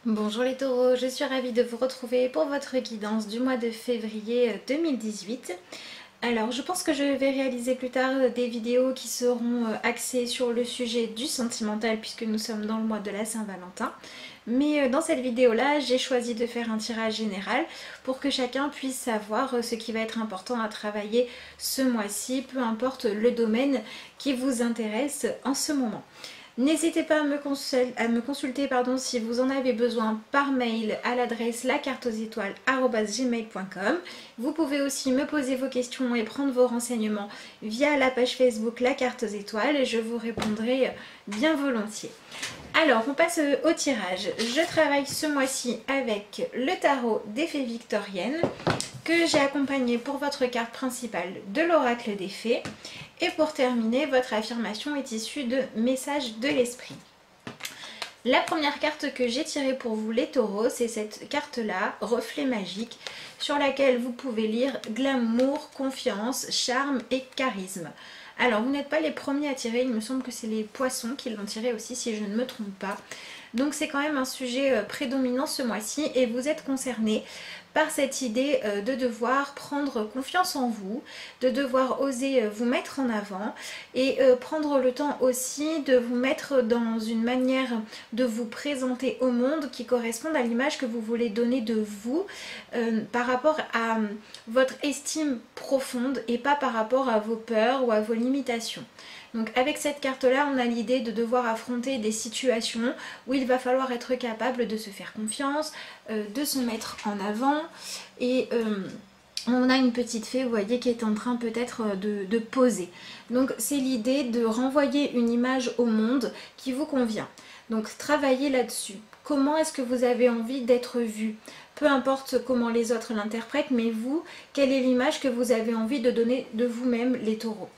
Bonjour les taureaux, je suis ravie de vous retrouver pour votre guidance du mois de février 2018. Alors je pense que je vais réaliser plus tard des vidéos qui seront axées sur le sujet du sentimental puisque nous sommes dans le mois de la Saint-Valentin. Mais dans cette vidéo-là, j'ai choisi de faire un tirage général pour que chacun puisse savoir ce qui va être important à travailler ce mois-ci, peu importe le domaine qui vous intéresse en ce moment. N'hésitez pas à me consulter si vous en avez besoin par mail à l'adresse lacarteauxétoiles@gmail.com. Vous pouvez aussi me poser vos questions et prendre vos renseignements via la page Facebook La Carte aux Étoiles et je vous répondrai bien volontiers. Alors, on passe au tirage. Je travaille ce mois-ci avec le tarot des fées victoriennes que j'ai accompagné pour votre carte principale de l'oracle des fées. Et pour terminer, votre affirmation est issue de Messages de l'Esprit. La première carte que j'ai tirée pour vous les taureaux, c'est cette carte-là, Reflet magique, sur laquelle vous pouvez lire glamour, confiance, charme et charisme. Alors, vous n'êtes pas les premiers à tirer, il me semble que c'est les poissons qui l'ont tiré aussi, si je ne me trompe pas. Donc c'est quand même un sujet prédominant ce mois-ci et vous êtes concernés par cette idée de devoir prendre confiance en vous, de devoir oser vous mettre en avant et prendre le temps aussi de vous mettre dans une manière de vous présenter au monde qui corresponde à l'image que vous voulez donner de vous par rapport à votre estime profonde et pas par rapport à vos peurs ou à vos limitations. Donc avec cette carte-là, on a l'idée de devoir affronter des situations où il va falloir être capable de se faire confiance, de se mettre en avant. Et on a une petite fée, vous voyez, qui est en train peut-être de poser. Donc c'est l'idée de renvoyer une image au monde qui vous convient. Donc travaillez là-dessus. Comment est-ce que vous avez envie d'être vu ? Peu importe comment les autres l'interprètent, mais vous, quelle est l'image que vous avez envie de donner de vous-même, les taureaux ?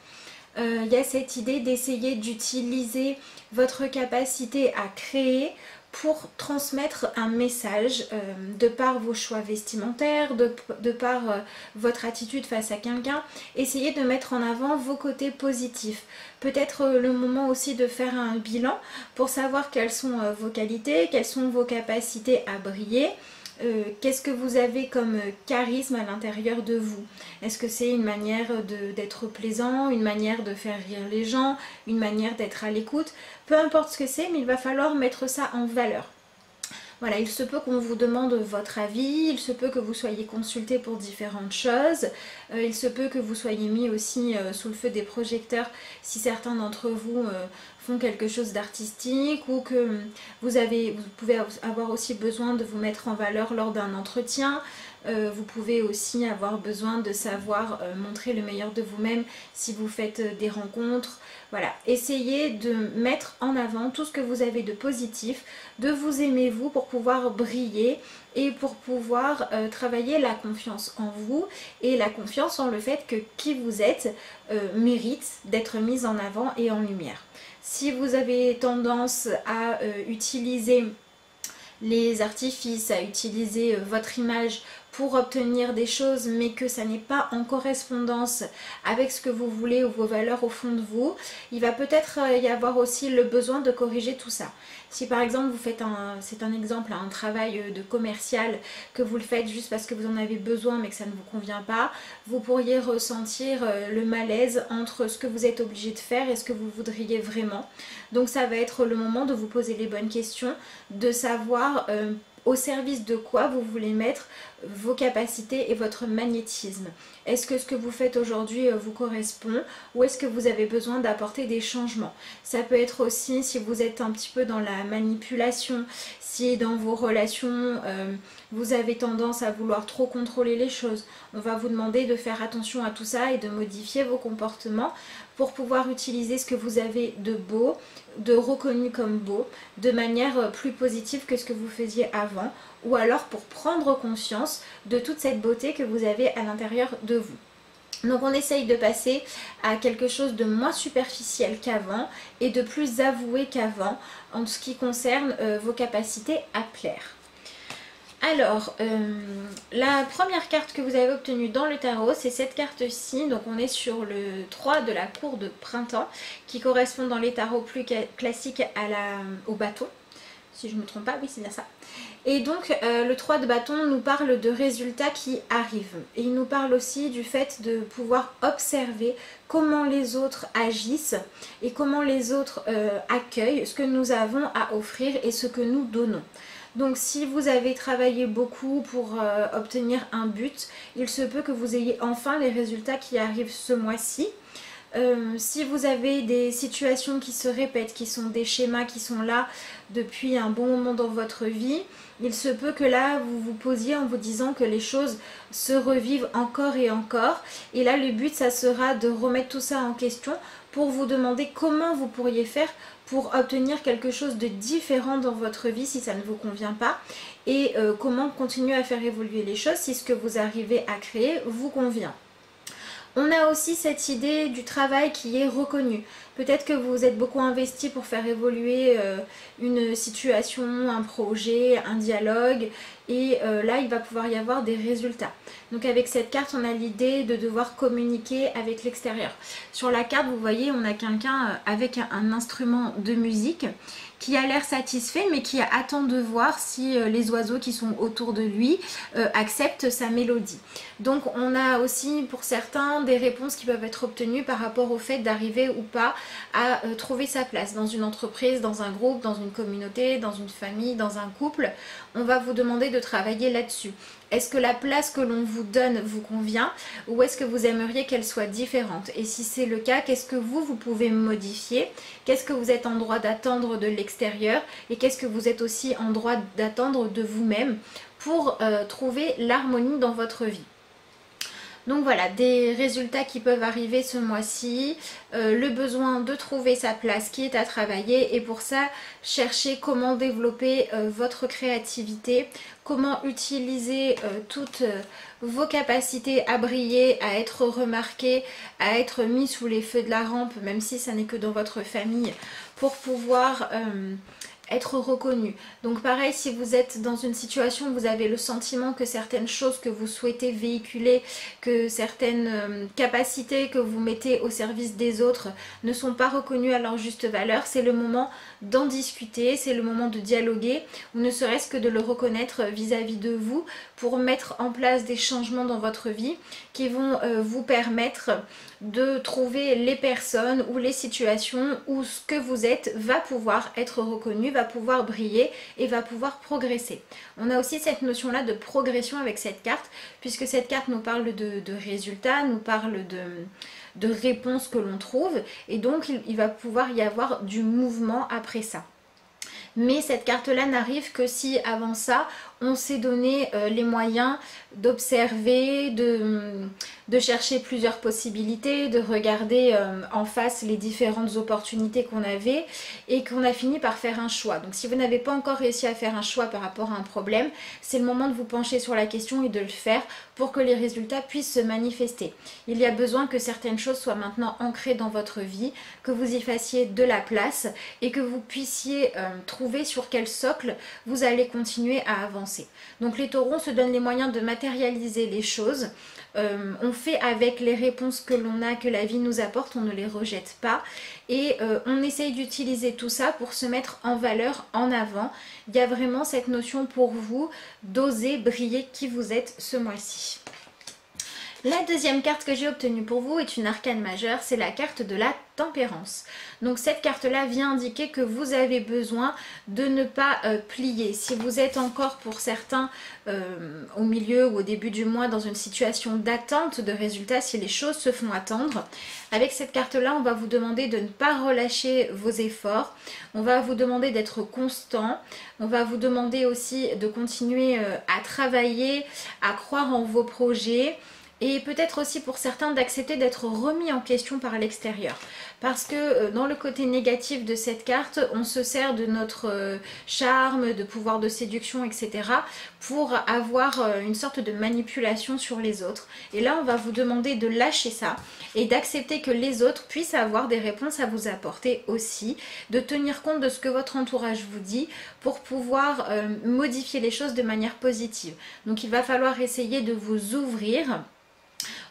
Il y a cette idée d'essayer d'utiliser votre capacité à créer pour transmettre un message de par vos choix vestimentaires, de par votre attitude face à quelqu'un. Essayez de mettre en avant vos côtés positifs. Peut-être le moment aussi de faire un bilan pour savoir quelles sont vos qualités, quelles sont vos capacités à briller. Qu'est-ce que vous avez comme charisme à l'intérieur de vous? Est-ce que c'est une manière d'être plaisant, une manière de faire rire les gens, une manière d'être à l'écoute? Peu importe ce que c'est, mais il va falloir mettre ça en valeur. Voilà, il se peut qu'on vous demande votre avis, il se peut que vous soyez consulté pour différentes choses, il se peut que vous soyez mis aussi sous le feu des projecteurs si certains d'entre vous font quelque chose d'artistique ou que vous pouvez avoir aussi besoin de vous mettre en valeur lors d'un entretien. Vous pouvez aussi avoir besoin de savoir montrer le meilleur de vous-même si vous faites des rencontres. Voilà, essayez de mettre en avant tout ce que vous avez de positif, de vous aimer vous pour pouvoir briller et pour pouvoir travailler la confiance en vous et la confiance en le fait que qui vous êtes mérite d'être mise en avant et en lumière. Si vous avez tendance à utiliser les artifices, à utiliser votre image pour obtenir des choses mais que ça n'est pas en correspondance avec ce que vous voulez ou vos valeurs au fond de vous, il va peut-être y avoir aussi le besoin de corriger tout ça. Si par exemple vous faites c'est un exemple, un travail de commercial, que vous le faites juste parce que vous en avez besoin mais que ça ne vous convient pas, vous pourriez ressentir le malaise entre ce que vous êtes obligé de faire et ce que vous voudriez vraiment. Donc ça va être le moment de vous poser les bonnes questions, de savoir au service de quoi vous voulez mettre vos capacités et votre magnétisme. Est-ce que ce que vous faites aujourd'hui vous correspond ou est-ce que vous avez besoin d'apporter des changements? Ça peut être aussi si vous êtes un petit peu dans la manipulation, si dans vos relations vous avez tendance à vouloir trop contrôler les choses. On va vous demander de faire attention à tout ça et de modifier vos comportements pour pouvoir utiliser ce que vous avez de beau, de reconnu comme beau, de manière plus positive que ce que vous faisiez avant, ou alors pour prendre conscience de toute cette beauté que vous avez à l'intérieur de vous. Donc on essaye de passer à quelque chose de moins superficiel qu'avant et de plus avoué qu'avant en ce qui concerne vos capacités à plaire. Alors, la première carte que vous avez obtenue dans le tarot, c'est cette carte-ci. Donc on est sur le 3 de la cour de printemps, qui correspond dans les tarots plus classiques au bâton. si je ne me trompe pas, oui c'est bien ça. Et donc le 3 de bâton nous parle de résultats qui arrivent. Et il nous parle aussi du fait de pouvoir observer comment les autres agissent et comment les autres accueillent ce que nous avons à offrir et ce que nous donnons. Donc si vous avez travaillé beaucoup pour obtenir un but, il se peut que vous ayez enfin les résultats qui arrivent ce mois-ci. Si vous avez des situations qui se répètent, qui sont des schémas qui sont là depuis un bon moment dans votre vie, il se peut que là vous vous posiez en vous disant que les choses se revivent encore et encore. Et là le but ça sera de remettre tout ça en question pour vous demander comment vous pourriez faire pour obtenir quelque chose de différent dans votre vie si ça ne vous convient pas. Et comment continuer à faire évoluer les choses si ce que vous arrivez à créer vous convient. On a aussi cette idée du travail qui est reconnu. Peut-être que vous vous êtes beaucoup investi pour faire évoluer une situation, un projet, un dialogue. Et là, il va pouvoir y avoir des résultats. Donc avec cette carte, on a l'idée de devoir communiquer avec l'extérieur. Sur la carte, vous voyez, on a quelqu'un avec un instrument de musique qui a l'air satisfait mais qui attend de voir si les oiseaux qui sont autour de lui acceptent sa mélodie. Donc on a aussi pour certains des réponses qui peuvent être obtenues par rapport au fait d'arriver ou pas à trouver sa place dans une entreprise, dans un groupe, dans une communauté, dans une famille, dans un couple. On va vous demander de travailler là-dessus. Est-ce que la place que l'on vous donne vous convient ou est-ce que vous aimeriez qu'elle soit différente? Et si c'est le cas, qu'est-ce que vous pouvez modifier? Qu'est-ce que vous êtes en droit d'attendre de l'extérieur? Et qu'est-ce que vous êtes aussi en droit d'attendre de vous-même pour trouver l'harmonie dans votre vie? Donc voilà, des résultats qui peuvent arriver ce mois-ci, le besoin de trouver sa place qui est à travailler et pour ça, chercher comment développer votre créativité, comment utiliser toutes vos capacités à briller, à être remarqué, à être mis sous les feux de la rampe, même si ça n'est que dans votre famille, pour pouvoir être reconnu. Donc pareil, si vous êtes dans une situation où vous avez le sentiment que certaines choses que vous souhaitez véhiculer, que certaines capacités que vous mettez au service des autres ne sont pas reconnues à leur juste valeur, c'est le moment d'en discuter, c'est le moment de dialoguer ou ne serait-ce que de le reconnaître vis-à-vis de vous pour mettre en place des changements dans votre vie qui vont vous permettre de trouver les personnes ou les situations où ce que vous êtes va pouvoir être reconnu, va pouvoir briller et va pouvoir progresser. On a aussi cette notion là de progression avec cette carte puisque cette carte nous parle de résultats, nous parle de réponses que l'on trouve et donc il va pouvoir y avoir du mouvement après ça. Mais cette carte-là n'arrive que si avant ça, on s'est donné les moyens d'observer, de chercher plusieurs possibilités, de regarder en face les différentes opportunités qu'on avait et qu'on a fini par faire un choix. Donc si vous n'avez pas encore réussi à faire un choix par rapport à un problème, c'est le moment de vous pencher sur la question et de le faire pour que les résultats puissent se manifester. Il y a besoin que certaines choses soient maintenant ancrées dans votre vie, que vous y fassiez de la place et que vous puissiez trouver sur quel socle vous allez continuer à avancer. Donc les taureaux se donnent les moyens de matérialiser les choses. On fait avec les réponses que l'on a, que la vie nous apporte, on ne les rejette pas et on essaye d'utiliser tout ça pour se mettre en valeur, en avant. Il y a vraiment cette notion pour vous d'oser briller qui vous êtes ce mois-ci. La deuxième carte que j'ai obtenue pour vous est une arcane majeure, c'est la carte de la tempérance. Donc cette carte-là vient indiquer que vous avez besoin de ne pas plier. Si vous êtes encore pour certains au milieu ou au début du mois dans une situation d'attente de résultats, si les choses se font attendre, avec cette carte-là, on va vous demander de ne pas relâcher vos efforts. On va vous demander d'être constant. On va vous demander aussi de continuer à travailler, à croire en vos projets. Et peut-être aussi pour certains d'accepter d'être remis en question par l'extérieur. Parce que dans le côté négatif de cette carte, on se sert de notre charme, de pouvoir de séduction, etc. pour avoir une sorte de manipulation sur les autres. Et là, on va vous demander de lâcher ça et d'accepter que les autres puissent avoir des réponses à vous apporter aussi. De tenir compte de ce que votre entourage vous dit pour pouvoir modifier les choses de manière positive. Donc il va falloir essayer de vous ouvrir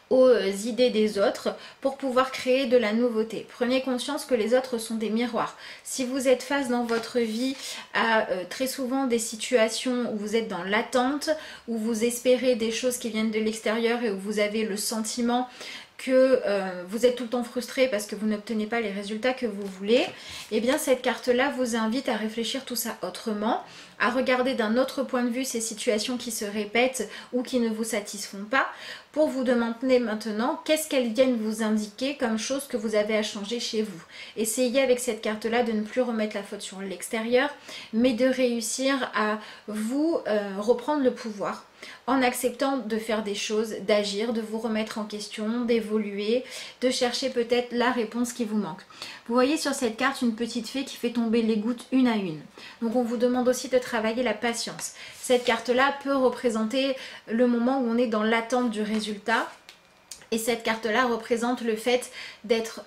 aux idées des autres pour pouvoir créer de la nouveauté. Prenez conscience que les autres sont des miroirs. Si vous êtes face dans votre vie à très souvent des situations où vous êtes dans l'attente, où vous espérez des choses qui viennent de l'extérieur et où vous avez le sentiment que vous êtes tout le temps frustré parce que vous n'obtenez pas les résultats que vous voulez, et bien cette carte-là vous invite à réfléchir tout ça autrement, à regarder d'un autre point de vue ces situations qui se répètent ou qui ne vous satisfont pas, pour vous demander maintenant qu'est-ce qu'elles viennent vous indiquer comme chose que vous avez à changer chez vous. Essayez avec cette carte-là de ne plus remettre la faute sur l'extérieur, mais de réussir à vous reprendre le pouvoir en acceptant de faire des choses, d'agir, de vous remettre en question, d'évoluer, de chercher peut-être la réponse qui vous manque. Vous voyez sur cette carte une petite fée qui fait tomber les gouttes une à une. Donc on vous demande aussi de travailler la patience. Cette carte-là peut représenter le moment où on est dans l'attente du résultat. Et cette carte-là représente le fait d'être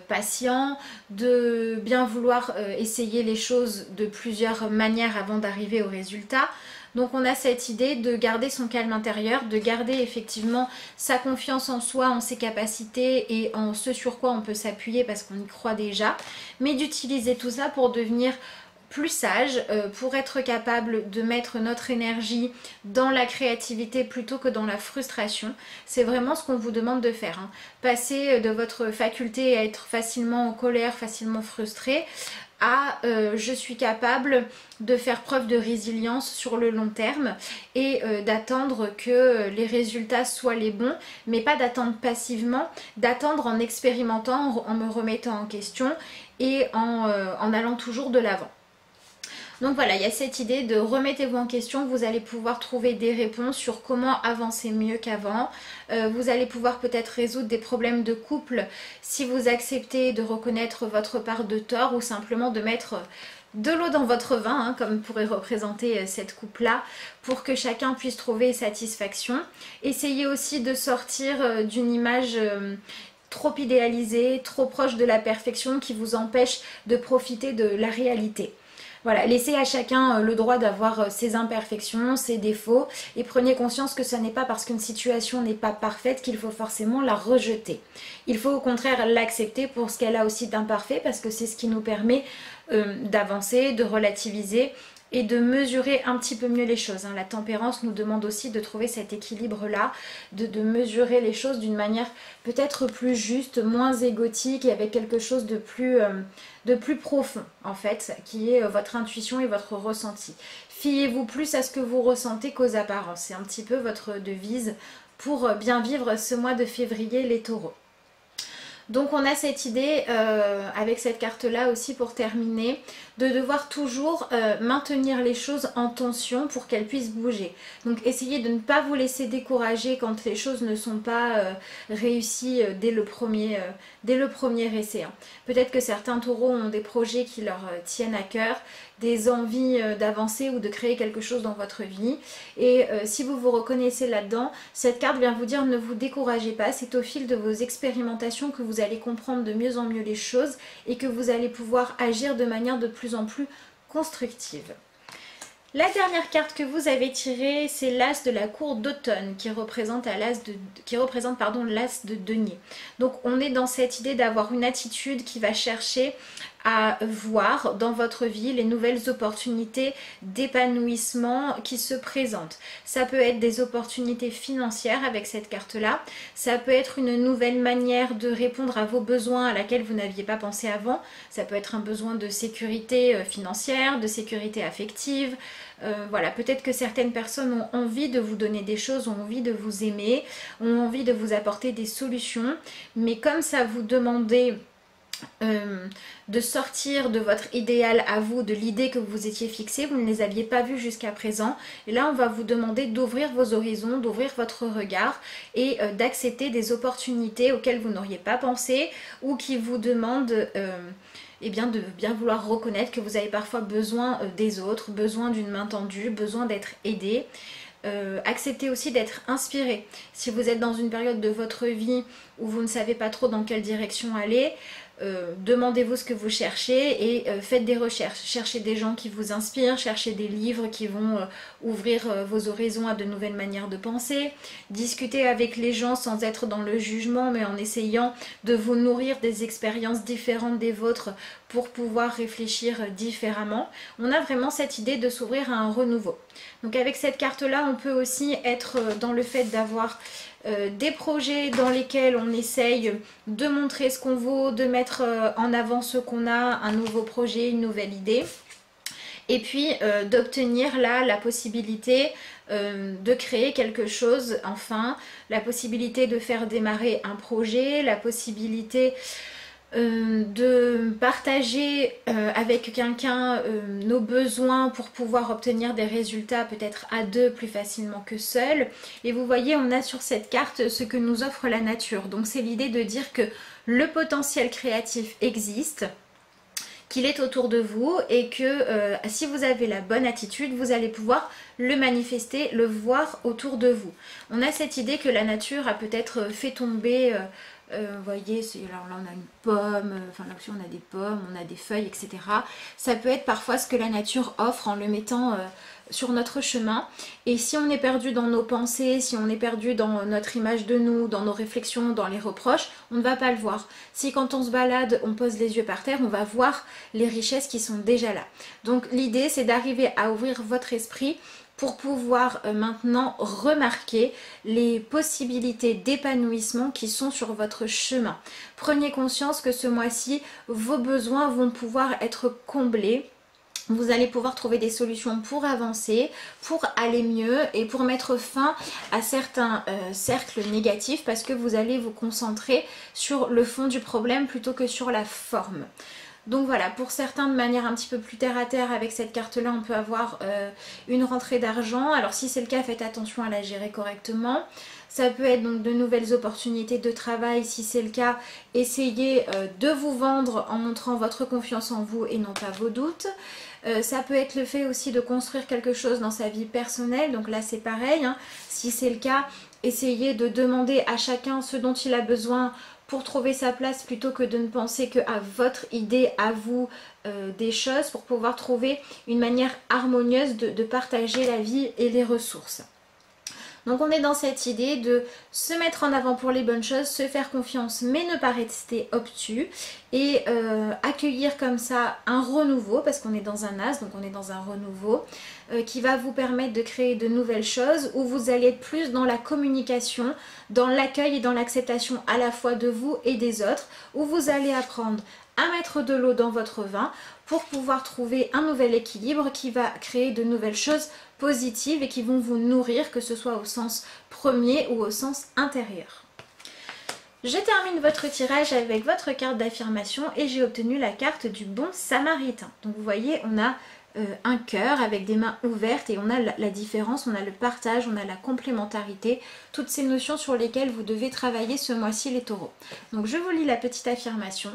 patient, de bien vouloir essayer les choses de plusieurs manières avant d'arriver au résultat. Donc on a cette idée de garder son calme intérieur, de garder effectivement sa confiance en soi, en ses capacités et en ce sur quoi on peut s'appuyer parce qu'on y croit déjà, mais d'utiliser tout ça pour devenir plus sage, pour être capable de mettre notre énergie dans la créativité plutôt que dans la frustration. C'est vraiment ce qu'on vous demande de faire, hein. Passer de votre faculté à être facilement en colère, facilement frustré, à je suis capable de faire preuve de résilience sur le long terme et d'attendre que les résultats soient les bons, mais pas d'attendre passivement, d'attendre en expérimentant, en me remettant en question et en allant toujours de l'avant. Donc voilà, il y a cette idée de remettez-vous en question, vous allez pouvoir trouver des réponses sur comment avancer mieux qu'avant. Vous allez pouvoir peut-être résoudre des problèmes de couple si vous acceptez de reconnaître votre part de tort ou simplement de mettre de l'eau dans votre vin, hein, comme pourrait représenter cette coupe-là, pour que chacun puisse trouver satisfaction. Essayez aussi de sortir d'une image trop idéalisée, trop proche de la perfection qui vous empêche de profiter de la réalité. Voilà, laissez à chacun le droit d'avoir ses imperfections, ses défauts et prenez conscience que ce n'est pas parce qu'une situation n'est pas parfaite qu'il faut forcément la rejeter. Il faut au contraire l'accepter pour ce qu'elle a aussi d'imparfait parce que c'est ce qui nous permet d'avancer, de relativiser et de mesurer un petit peu mieux les choses. La tempérance nous demande aussi de trouver cet équilibre-là, de mesurer les choses d'une manière peut-être plus juste, moins égotique et avec quelque chose de plus profond en fait, qui est votre intuition et votre ressenti. Fiez-vous plus à ce que vous ressentez qu'aux apparences. C'est un petit peu votre devise pour bien vivre ce mois de février, les taureaux. Donc on a cette idée avec cette carte là aussi pour terminer de devoir toujours maintenir les choses en tension pour qu'elles puissent bouger. Donc essayez de ne pas vous laisser décourager quand les choses ne sont pas réussies dès le premier essai. Peut-être que certains taureaux ont des projets qui leur tiennent à cœur, des envies d'avancer ou de créer quelque chose dans votre vie. Et si vous vous reconnaissez là-dedans, cette carte vient vous dire ne vous découragez pas, c'est au fil de vos expérimentations que vous allez comprendre de mieux en mieux les choses et que vous allez pouvoir agir de manière de plus en plus constructive. La dernière carte que vous avez tirée, c'est l'As de la cour d'automne qui représente l'As de denier. Donc on est dans cette idée d'avoir une attitude qui va chercher à voir dans votre vie les nouvelles opportunités d'épanouissement qui se présentent. Ça peut être des opportunités financières avec cette carte-là, ça peut être une nouvelle manière de répondre à vos besoins à laquelle vous n'aviez pas pensé avant, ça peut être un besoin de sécurité financière, de sécurité affective. Voilà, peut-être que certaines personnes ont envie de vous donner des choses, ont envie de vous aimer, ont envie de vous apporter des solutions, mais comme ça vous demandait de sortir de votre idéal à vous, de l'idée que vous étiez fixée, vous ne les aviez pas vues jusqu'à présent, et là on va vous demander d'ouvrir vos horizons, d'ouvrir votre regard et d'accepter des opportunités auxquelles vous n'auriez pas pensé ou qui vous demandent eh bien, de bien vouloir reconnaître que vous avez parfois besoin des autres, besoin d'une main tendue, besoin d'être aidé. Acceptez aussi d'être inspiré. Si vous êtes dans une période de votre vie où vous ne savez pas trop dans quelle direction aller, demandez-vous ce que vous cherchez et faites des recherches. Cherchez des gens qui vous inspirent, cherchez des livres qui vont ouvrir vos horizons à de nouvelles manières de penser. Discutez avec les gens sans être dans le jugement, mais en essayant de vous nourrir des expériences différentes des vôtres pour pouvoir réfléchir différemment. On a vraiment cette idée de s'ouvrir à un renouveau. Donc avec cette carte-là, on peut aussi être dans le fait d'avoir des projets dans lesquels on essaye de montrer ce qu'on vaut, de mettre en avant ce qu'on a, un nouveau projet, une nouvelle idée. Et puis d'obtenir là la possibilité de créer quelque chose, enfin, la possibilité de faire démarrer un projet, la possibilité de partager avec quelqu'un nos besoins pour pouvoir obtenir des résultats peut-être à deux plus facilement que seul. Et vous voyez, on a sur cette carte ce que nous offre la nature. Donc c'est l'idée de dire que le potentiel créatif existe, qu'il est autour de vous et que si vous avez la bonne attitude, vous allez pouvoir le manifester, le voir autour de vous. On a cette idée que la nature a peut-être fait tomber, vous voyez, alors là on a une pomme, enfin là aussi on a des pommes, on a des feuilles, etc. Ça peut être parfois ce que la nature offre en le mettant sur notre chemin. Et si on est perdu dans nos pensées, si on est perdu dans notre image de nous, dans nos réflexions, dans les reproches, on ne va pas le voir. Si quand on se balade, on pose les yeux par terre, on va voir les richesses qui sont déjà là. Donc l'idée c'est d'arriver à ouvrir votre esprit pour pouvoir maintenant remarquer les possibilités d'épanouissement qui sont sur votre chemin. Prenez conscience que ce mois-ci, vos besoins vont pouvoir être comblés. Vous allez pouvoir trouver des solutions pour avancer, pour aller mieux et pour mettre fin à certains cercles négatifs parce que vous allez vous concentrer sur le fond du problème plutôt que sur la forme. Donc voilà, pour certains de manière un petit peu plus terre à terre avec cette carte-là, on peut avoir une rentrée d'argent. Alors si c'est le cas, faites attention à la gérer correctement. Ça peut être donc de nouvelles opportunités de travail. Si c'est le cas, essayez de vous vendre en montrant votre confiance en vous et non pas vos doutes. Ça peut être le fait aussi de construire quelque chose dans sa vie personnelle. Donc là c'est pareil, hein. Si c'est le cas, essayez de demander à chacun ce dont il a besoin pour trouver sa place plutôt que de ne penser qu'à votre idée, à vous, des choses pour pouvoir trouver une manière harmonieuse de partager la vie et les ressources. Donc on est dans cette idée de se mettre en avant pour les bonnes choses, se faire confiance mais ne pas rester obtus et accueillir comme ça un renouveau parce qu'on est dans un as, donc on est dans un renouveau qui va vous permettre de créer de nouvelles choses où vous allez être plus dans la communication, dans l'accueil et dans l'acceptation à la fois de vous et des autres, où vous allez apprendre à mettre de l'eau dans votre vin pour pouvoir trouver un nouvel équilibre qui va créer de nouvelles choses positives et qui vont vous nourrir, que ce soit au sens premier ou au sens intérieur. Je termine votre tirage avec votre carte d'affirmation et j'ai obtenu la carte du bon samaritain. Donc vous voyez, on a un cœur avec des mains ouvertes et on a la différence, on a le partage, on a la complémentarité, toutes ces notions sur lesquelles vous devez travailler ce mois-ci les taureaux. Donc je vous lis la petite affirmation.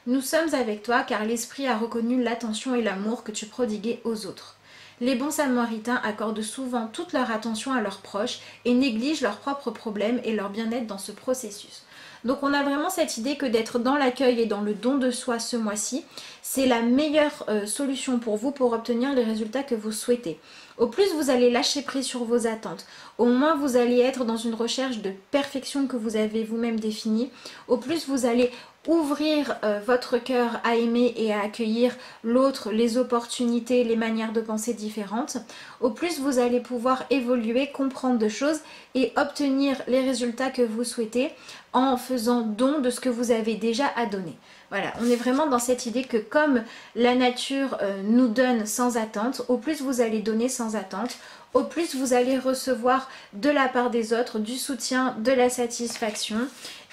Nous sommes avec toi car l'esprit a reconnu l'attention et l'amour que tu prodiguais aux autres. Les bons samaritains accordent souvent toute leur attention à leurs proches et négligent leurs propres problèmes et leur bien-être dans ce processus. Donc on a vraiment cette idée que d'être dans l'accueil et dans le don de soi ce mois-ci, c'est la meilleure solution pour vous pour obtenir les résultats que vous souhaitez. Au plus vous allez lâcher prise sur vos attentes, au moins vous allez être dans une recherche de perfection que vous avez vous-même définie, au plus vous allez ouvrir votre cœur à aimer et à accueillir l'autre, les opportunités, les manières de penser différentes, au plus vous allez pouvoir évoluer, comprendre de choses et obtenir les résultats que vous souhaitez en faisant don de ce que vous avez déjà à donner. Voilà, on est vraiment dans cette idée que comme la nature nous donne sans attente, au plus vous allez donner sans attente, au plus vous allez recevoir de la part des autres du soutien, de la satisfaction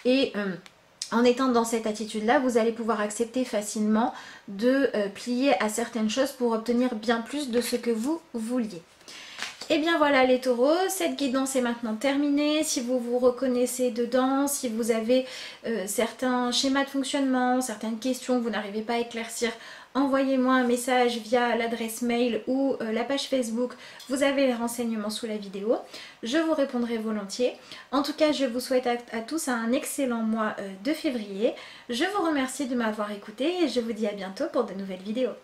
et en étant dans cette attitude-là, vous allez pouvoir accepter facilement de plier à certaines choses pour obtenir bien plus de ce que vous vouliez. Et bien voilà les taureaux, cette guidance est maintenant terminée. Si vous vous reconnaissez dedans, si vous avez certains schémas de fonctionnement, certaines questions que vous n'arrivez pas à éclaircir, envoyez-moi un message via l'adresse mail ou la page Facebook. Vous avez les renseignements sous la vidéo. Je vous répondrai volontiers. En tout cas, je vous souhaite à tous un excellent mois de février. Je vous remercie de m'avoir écouté et je vous dis à bientôt pour de nouvelles vidéos.